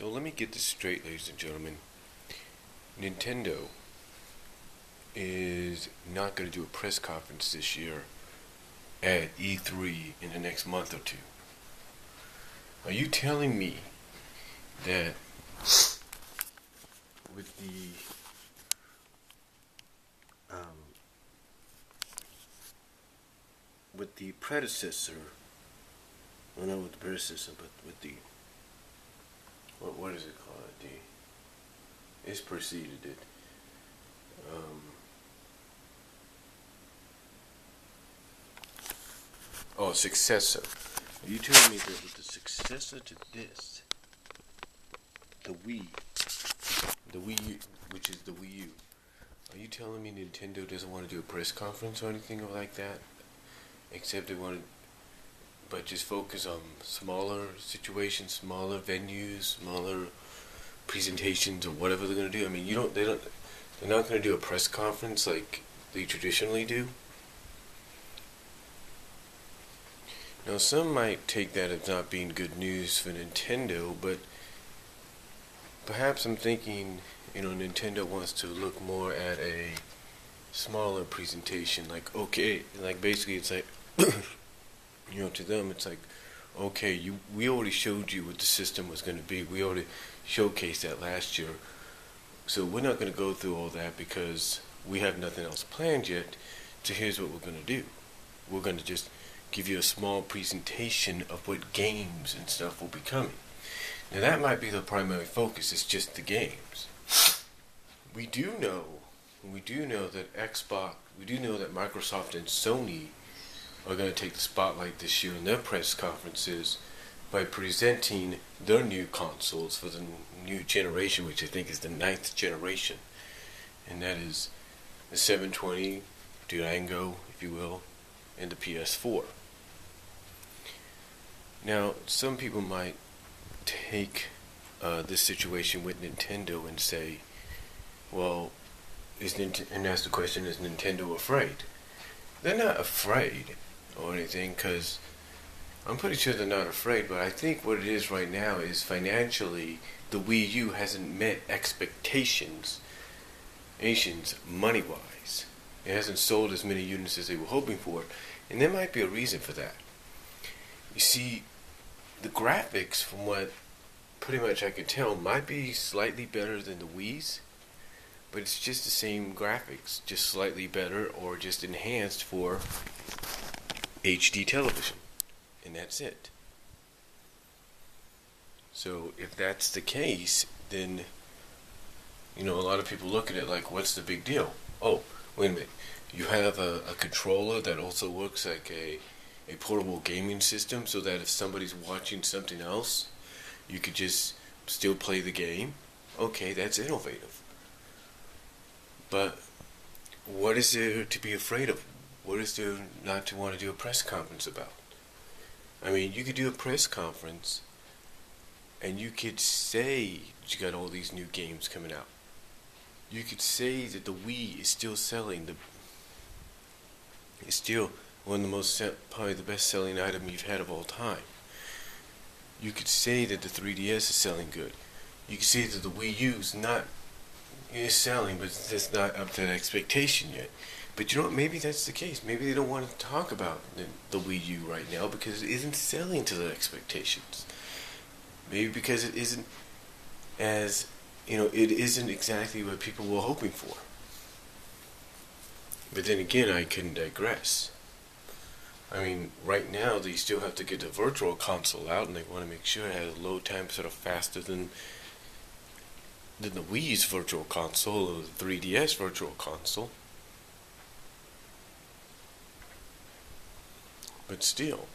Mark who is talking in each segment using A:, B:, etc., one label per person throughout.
A: So let me get this straight, ladies and gentlemen. Nintendo is not going to do a press conference this year at E3 in the next month or two. Are you telling me that with the predecessor, well, not with the predecessor, but with the what is it called? It's preceded it. Successor. Are you telling me that with the successor to this, the Wii U, which is the Wii U, are you telling me Nintendo doesn't want to do a press conference or anything like that? Except they want to, but just focus on smaller situations, smaller venues, smaller presentations, or whatever they're going to do. I mean, they're not going to do a press conference like they traditionally do. Now, some might take that as not being good news for Nintendo, but perhaps I'm thinking, Nintendo wants to look more at a smaller presentation. Like, okay, like basically it's like, to them it's like, okay, we already showed you what the system was going to be. We already showcased that last year. So we're not going to go through all that because we have nothing else planned yet. So here's what we're going to do. We're going to just give you a small presentation of what games and stuff will be coming. Now that might be the primary focus. It's just the games. We do know that Microsoft and Sony are going to take the spotlight this year in their press conferences by presenting their new consoles for the new generation, which I think is the 9th generation, and that is the 720 Durango, if you will, and the PS4. Now, some people might take this situation with Nintendo and say, well, and ask the question, is Nintendo afraid? They're not afraid or anything, because I'm pretty sure they're not afraid, but I think what it is right now is financially the Wii U hasn't met expectations money-wise. It hasn't sold as many units as they were hoping for, and there might be a reason for that. You see, the graphics, from what pretty much I can tell, might be slightly better than the Wii's, but it's just the same graphics, just slightly better or just enhanced for HD television, and that's it. So if that's the case, then a lot of people look at it like, what's the big deal? Oh, wait a minute, you have a controller that also works like a portable gaming system, so that if somebody's watching something else, you could just still play the game. Okay, that's innovative. But what is there to be afraid of? What is there not to want to do a press conference about? I mean, you could do a press conference and you could say that you got all these new games coming out. You could say that the Wii is still selling. It's still one of the probably the best selling item you've had of all time. You could say that the 3DS is selling good. You could say that the Wii U is selling, but it's not up to that expectation yet. But you know what? Maybe that's the case. Maybe they don't want to talk about the Wii U right now because it isn't selling to their expectations. Maybe because it isn't it isn't exactly what people were hoping for. But then again, I couldn't digress. I mean, right now they still have to get the Virtual Console out, and they want to make sure it has a load time sort of faster than the Wii's Virtual Console or the 3DS Virtual Console. But still,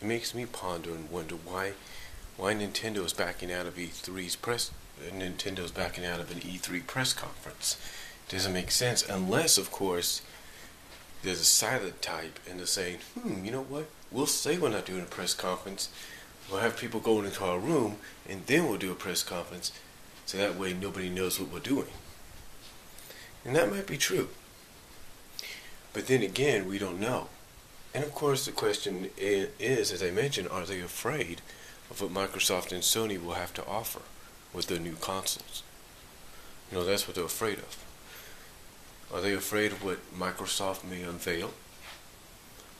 A: it makes me ponder and wonder why Nintendo is backing out of Nintendo's backing out of an E3 press conference. It doesn't make sense unless, of course, there's a silent type and they're saying, you know what? We'll say we're not doing a press conference. We'll have people go into our room and then we'll do a press conference, so that way nobody knows what we're doing. And that might be true. But then again, we don't know. And of course the question is, as I mentioned, are they afraid of what Microsoft and Sony will have to offer with their new consoles. That's what they're afraid of. Are they afraid of what Microsoft may unveil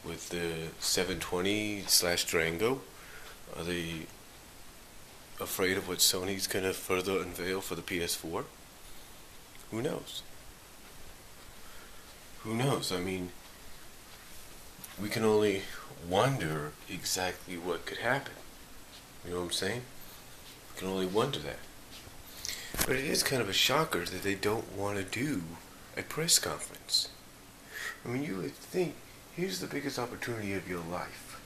A: with the 720/Durango? Are they afraid of what Sony's going to further unveil for the PS4? Who knows? Who knows? I mean, we can only wonder exactly what could happen. You know what I'm saying? We can only wonder that. But it is kind of a shocker that they don't want to do a press conference. I mean, you would think, here's the biggest opportunity of your life.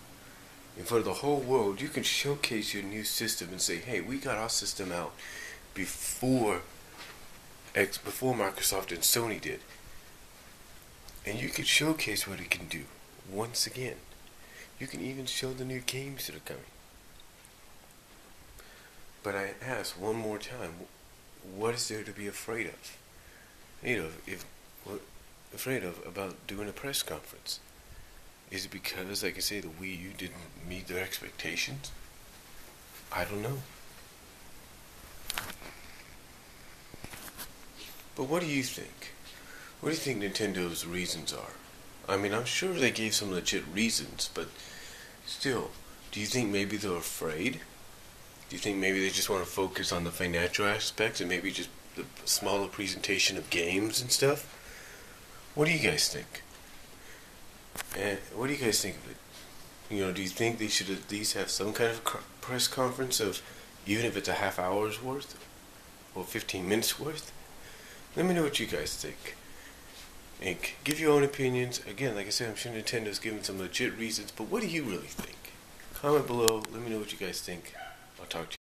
A: In front of the whole world, you can showcase your new system and say, hey, we got our system out before Microsoft and Sony did. And you can showcase what it can do once again. You can even show the new games that are coming. But I ask one more time, what is there to be afraid of? Afraid of about doing a press conference? Is it because, like I say, the Wii U didn't meet their expectations? I don't know. But what do you think? What do you think Nintendo's reasons are? I mean, I'm sure they gave some legit reasons, but still, do you think maybe they're afraid? Do you think maybe they just want to focus on the financial aspects and maybe just the smaller presentation of games and stuff? What do you guys think? And what do you guys think of it? Do you think they should at least have some kind of press conference of, even if it's a half hour's worth or 15 minutes worth? Let me know what you guys think. And give your own opinions. Again, like I said, I'm sure Nintendo's giving some legit reasons, but what do you really think? Comment below. Let me know what you guys think. I'll talk to you.